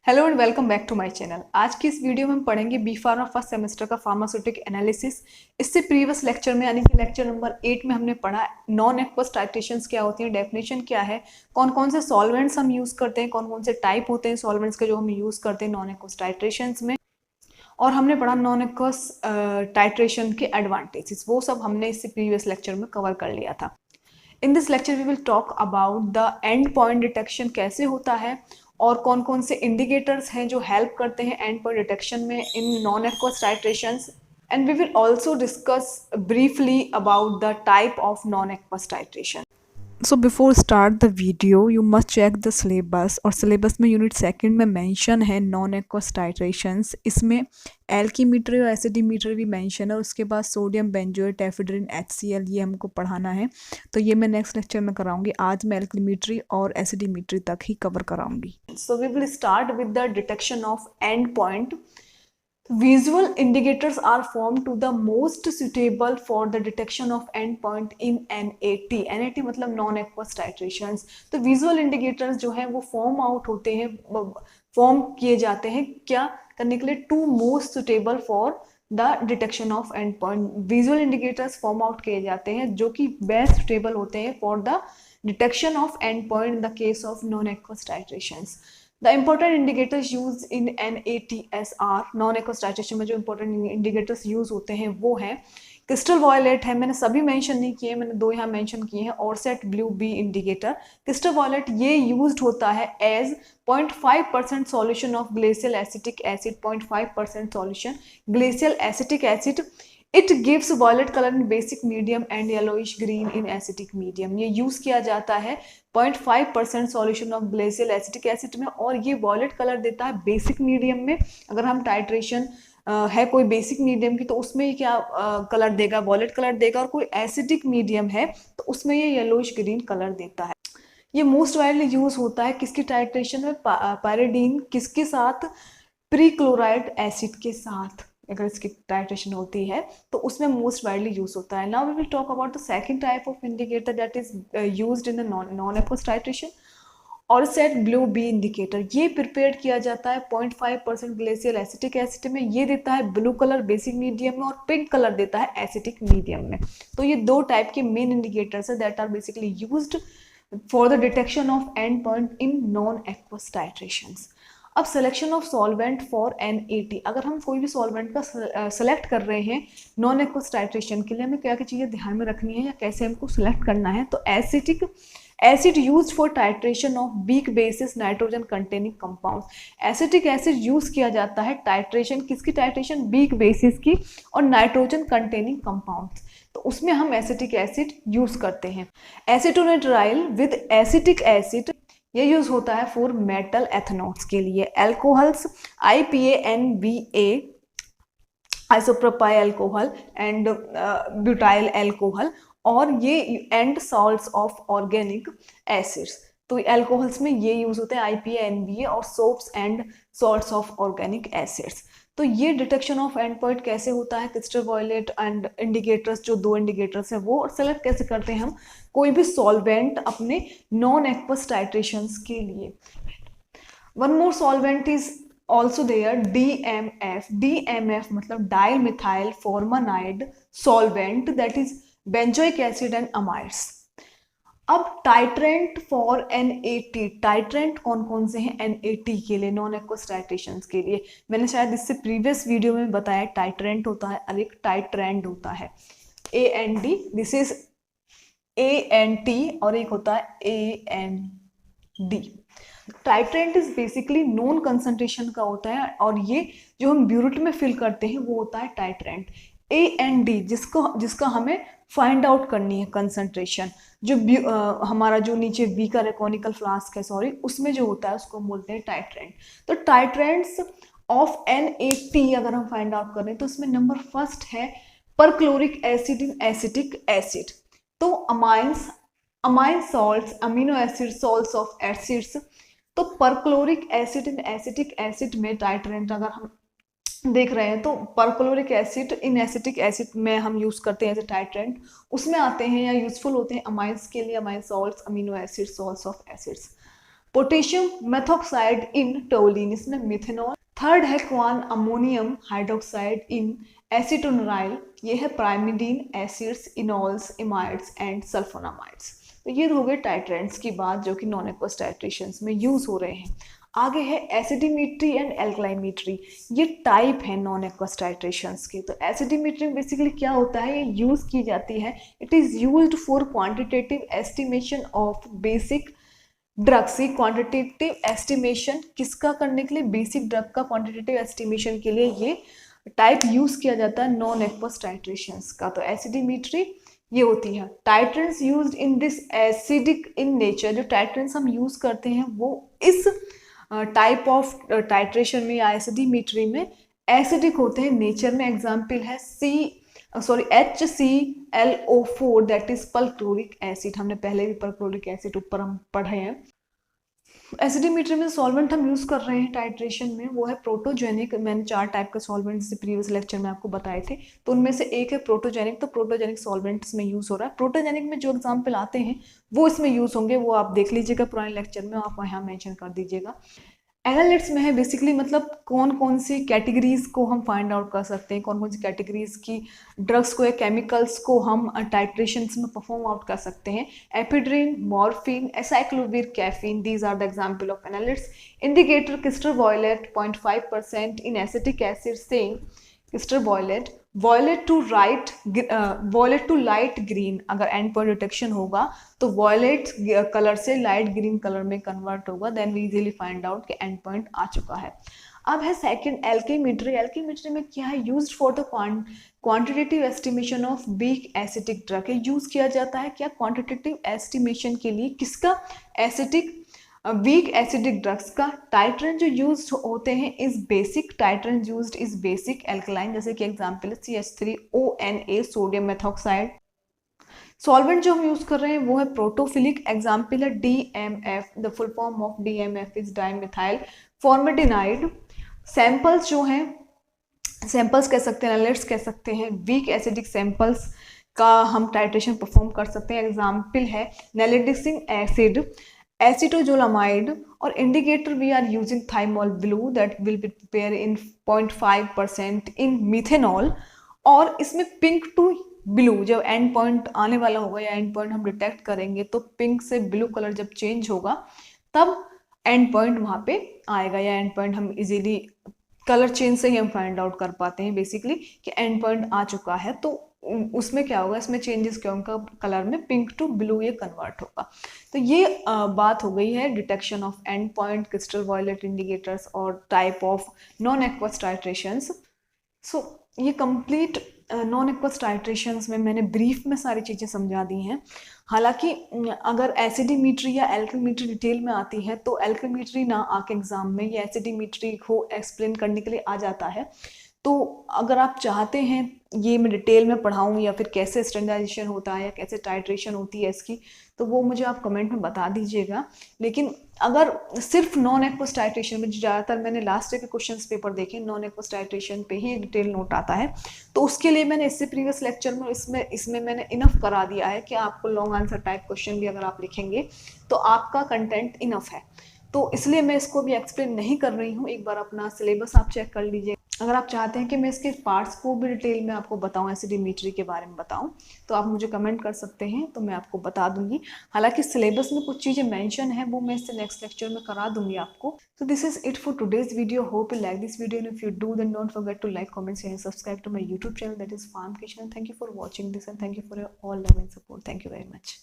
Hello and welcome back to my channel. आज की इस वीडियो में हम पढ़ेंगे बी फार्मा फर्स्ट सेमेस्टर का फार्मास्यूटिक एनालिसिस। इससे प्रीवियस लेक्चर में यानी कि लेक्चर नंबर 8 में हमने पढ़ा नॉन एक्वस टाइट्रेशंस क्या होती हैं, डेफिनेशन क्या है, कौन कौन से सॉल्वेंट्स हम यूज़ करते हैं, कौन कौन से टाइप होते हैं सॉल्वेंट्स के जो हम यूज़ करते हैं नॉन एक्वस टाइट्रेशंस में, और हमने पढ़ा नॉन एक्वस टाइट्रेशन के एडवांटेजेस। वो सब हमने इससे प्रीवियस लेक्चर में कवर कर लिया था। In this lecture we will talk about the end point detection कैसे होता है और कौन कौन से इंडिकेटर्स हैं जो हेल्प करते हैं एंड पॉइंट डिटेक्शन में in non aqueous titrations, and we will also discuss briefly about the type of non aqueous titration. So before start the video you must check the syllabus, और syllabus में unit second में mention है non aqueous titrations. इसमें एल्कीमीटर और एसिडीमीटर भी mention है, और उसके बाद सोडियम बेंजोएट एफिड्रिन HCl ये हमको पढ़ाना है। तो ये मैं नेक्स्ट लेक्चर में कराऊंगी। आज मैं एल्कीमीट्री और एसिडीमीट्री तक ही कवर कराऊंगी। So we will start with the detection of end point. Visual indicators are formed to the most suitable for the detection of endpoint in NAT. NAT मतलब non aqueous titrations। तो visual indicators जो है वो form out होते हैं, form किए जाते हैं क्या करने के लिए, to most suitable for the detection of end point. Visual indicators form out किए जाते हैं जो कि बेस्ट सुटेबल होते हैं for the detection of end point in the case of non aqueous titrations. The important indicators used in NATS non aqueous titration में जो important indicators use होते हैं वो हैं क्रिस्टल वॉयलेट है, मैंने सभी मेंशन नहीं किए, मैंने दो यहाँ मेंशन किए हैं, oracet blue B indicator. Crystal violet ये यूज्ड होता है as 0.5% solution of glacial acetic acid, 0.5% solution glacial acetic acid. It gives violet colour in basic medium and yellowish green in acetic medium. ये use किया जाता है 0.5% solution of glacial acetic acid में, और ये वॉयलेट कलर देता है basic medium में। अगर हम टाइट्रेशन है कोई बेसिक मीडियम की तो उसमें ये क्या कलर देगा, वॉयलेट कलर देगा, और कोई एसिडिक मीडियम है तो उसमें ये येलोइश ग्रीन कलर देता है। ये मोस्ट वाइडली यूज होता है किसकी टाइट्रेशन में, पायरिडीन किसके साथ, प्री क्लोराइड एसिड के साथ अगर इसकी टाइट्रेशन होती है तो उसमें मोस्ट वाइडली यूज होता है। Now we will talk about the second type of indicator that is used in the non aqueous titration, oracet blue B indicator. ये प्रिपेयर किया जाता है 0.5% ग्लेशियल एसिटिक एसिड में। ये देता है ब्लू कलर बेसिक मीडियम में और पिंक कलर देता है एसिटिक मीडियम में। तो ये दो टाइप के मेन इंडिकेटर्स है that are basically used for the detection of end point in non aqueous titrations. अब selection of solvent for NAT। अगर हम कोई भी सॉल्वेंट का सेलेक्ट कर रहे हैं नॉन एक्वस टाइट्रेशन के लिए, हमें क्या क्या चीज़ें ध्यान में रखनी है या कैसे हमको सिलेक्ट करना है। तो acetic acid use for titration of weak basis nitrogen containing compound. Acetic acid use किया जाता है टाइट्रेशन किसकी, टाइट्रेशन वीक बेसिस की और नाइट्रोजन कंटेनिंग कंपाउंड्स, तो उसमें हम एसिटिक एसिड यूज करते हैं। एसिटोनिट्राइल विद एसिटिक एसिड ये यूज होता है फॉर मेटल एथेनॉल्स के लिए। Alcohols IPANVA isopropyl alcohol and butyl alcohol, और ये and salts of organic acids. तो एल्कोहल्स में ये यूज होते हैं IPANVA और soaps and salts of organic acids. तो ये डिटेक्शन ऑफ एंड पॉइंट कैसे होता है, क्रिस्टल वॉयलेट एंड इंडिकेटर्स जो दो इंडिकेटर्स हैं वो सेलेक्ट कैसे करते हैं हम कोई भी सॉल्वेंट अपने नॉन एक्वस टाइट्रेशंस के लिए। One more solvent is also there, DMF। DMF मतलब dimethyl formamide solvent that is benzoic acid and amides. अब टाइट्रेंट फॉर NAT, टाइट्रेंट कौन कौन से हैं NAT के लिए, नॉन एक्वस टाइट्रेशंस के लिए। मैंने शायद इससे प्रीवियस वीडियो में बताया टाइट्रेंट होता है और एक टाइट्रेंड होता है AND, दिस इज ANT, और एक होता है AND। Titrant is basically non concentration का होता है, और ये जो हम ब्यूरेट में फिल करते हैं वो होता है टाइट्रेंट। AND जिसका हमें फाइंड आउट करनी है कंसंट्रेशन, जो हमारा जो नीचे वी का रेकोनिकल फ्लास्क है सॉरी, उसमें जो होता है उसको बोलते हैं टाइट्रेंट। तो टाइट्रेंट्स ऑफ NAT अगर हम फाइंड आउट करें तो उसमें नंबर फर्स्ट है perchloric acid in acetic acid. तो amine salts, amino acid, salts of acids. तो perchloric acid in acetic acid में टाइट्रेंट अगर हम देख रहे हैं तो perchloric acid in acetic acid में हम यूज करते हैं एज ए टाइट्रेंट, उसमें आते हैं या यूजफुल होते हैं अमाइंस के लिए, amine salts, amino acid, salts of acids. Potassium methoxide in toluene, इसमें मिथेनॉल। थर्ड है क्वान अमोनियम हाइड्रोक्साइड इन एसीटोनराइल, ये है प्राइमिडीन एसिड्स, इनॉल्स, इमाइड्स एंड सल्फोनामाइड्स। तो ये हो गए टाइट्रेंट्स की बात जो कि नॉन एक्वस टाइट्रेशंस में यूज हो रहे हैं। आगे है एसिडिमेट्री एंड एल्कलाइमेट्री, ये टाइप है नॉन एक्वस टाइट्रेशंस के। तो एसिडिमेट्री बेसिकली क्या होता है, ये यूज की जाती है, it is used for quantitative estimation of basic drugs. ये क्वांटिटेटिव एस्टिमेशन किसका करने के लिए, बेसिक ड्रग का क्वांटिटेटिव एस्टिमेशन के लिए ये टाइप यूज किया जाता है नॉन एक्वस टाइट्रेशंस का। तो एसिडिमेट्री ये होती है। Titrants used in this acidic in nature, जो टाइट्रेंट्स हम यूज करते हैं वो इस टाइप ऑफ टाइट्रेशन में या एसिडिमेट्री में एसिडिक होते हैं नेचर में। एग्जाम्पल है HClO4 that is perchloric acid. हमने पहले भी परक्लोरिक एसिड ऊपर हम पढ़े हैं। एसिडिमेट्री में सॉल्वेंट हम यूज कर रहे हैं टाइट्रेशन में, वो है प्रोटोजेनिक। मैंने 4 टाइप के सॉल्वेंट्स से प्रीवियस लेक्चर में आपको बताए थे, तो उनमें से एक है प्रोटोजेनिक। तो प्रोटोजेनिक सॉल्वेंट्स में यूज हो रहा है। प्रोटोजेनिक में जो एग्जाम्पल आते हैं वो इसमें यूज होंगे, वो आप देख लीजिएगा पुराने लेक्चर में, आप यहाँ मेंशन कर दीजिएगा। एनालिट्स में है बेसिकली मतलब कौन कौन सी कैटेगरीज को हम फाइंड आउट कर सकते हैं, कौन कौन सी कैटेगरीज की ड्रग्स को या केमिकल्स को हम टाइट्रेशंस में परफॉर्म आउट कर सकते हैं। Ephedrine, morphine, acyclovir, caffeine, these are the example of analytes. Indicator crystal violet 0.5% in acetic acid saying crystal violet, violet to light green. अगर एंड पॉइंट डिटेक्शन होगा तो वॉयलेट कलर से light green colour में convert होगा, then we easily find out कि end point आ चुका है। अब है सेकंड एल्कीमेट्री। एल्कीमेट्री में क्या है, used for the quantitative estimation of weak acidic drug है। यूज किया जाता है क्या, क्वांटिटेटिव एस्टिमेशन के लिए, किसका, एसिडिक वीक एसिडिक ड्रग्स का। टाइट्रेंट जो यूज होते हैं इस basic, titrant used is basic alkaline, जैसे कि एग्जांपल है CH3ONA सोडियम मेथॉक्साइड। सॉल्वेंट जो हम यूज कर रहे हैं वो है प्रोटोफिलिक, एग्जांपल है DMF, the full form of DMF is dimethyl formamide. Samples जो हैं, सैंपल्स कह सकते हैं, एनालिट्स कह सकते हैं, वीक एसिडिक सैंपल्स का हम टाइट्रेशन परफॉर्म कर सकते हैं। एग्जाम्पल है नैलिडिक्सिक एसिड, एसिटोजोलामाइड। और indicator we are using thymol blue that will be prepare in 0.5% in methanol. और इसमें पिंक टू ब्लू, जब एंड पॉइंट आने वाला होगा या एंड पॉइंट हम डिटेक्ट करेंगे तो पिंक से ब्लू कलर जब चेंज होगा तब एंड पॉइंट वहाँ पे आएगा, या एंड पॉइंट हम इजीली कलर चेंज से ही हम फाइंड आउट कर पाते हैं बेसिकली कि एंड पॉइंट आ चुका है। तो उसमें क्या होगा, इसमें चेंजेस क्या होगा, कलर में पिंक टू ब्लू ये कन्वर्ट होगा। तो ये बात हो गई है detection of end point, crystal violet indicators और type of non aqueous titrations. So ये कंप्लीट नॉन एक्वस टाइट्रेशंस में मैंने ब्रीफ में सारी चीज़ें समझा दी हैं। हालांकि अगर एसिडिमेट्री या एल्कलीमेट्री डिटेल में आती है तो एल्कलीमेट्री ना आके एग्जाम में ये एसिडिमेट्री को एक्सप्लेन करने के लिए आ जाता है। तो अगर आप चाहते हैं ये मैं डिटेल में पढ़ाऊँ या फिर कैसे स्टैंडर्डाइजेशन होता है या कैसे टाइट्रेशन होती है इसकी, तो वो मुझे आप कमेंट में बता दीजिएगा। लेकिन अगर सिर्फ नॉन एक्वस टाइट्रेशन में, ज़्यादातर मैंने लास्ट के क्वेश्चंस पेपर देखे नॉन एक्वस टाइट्रेशन पे ही डिटेल नोट आता है, तो उसके लिए मैंने इससे प्रीवियस लेक्चर में इसमें मैंने इनफ करा दिया है कि आपको लॉन्ग आंसर टाइप क्वेश्चन भी अगर आप लिखेंगे तो आपका कंटेंट इनफ है। तो इसलिए मैं इसको भी एक्सप्लेन नहीं कर रही हूँ। एक बार अपना सिलेबस आप चेक कर लीजिए। अगर आप चाहते हैं कि मैं इसके पार्ट्स को भी डिटेल में आपको बताऊं, एसिडिमेट्री के बारे में बताऊं, तो आप मुझे कमेंट कर सकते हैं, तो मैं आपको बता दूंगी। हालांकि सिलेबस में कुछ चीज़ें मेंशन है, वो मैं इससे नेक्स्ट लेक्चर में करा दूंगी आपको। तो this is it for today's video. Hope you like this video and if you do then don't forget to like, comment, share and subscribe to my YouTube channel that is Pharm Kitchen. Thank you for watching this and thank you for your all love and support. Thank you very much.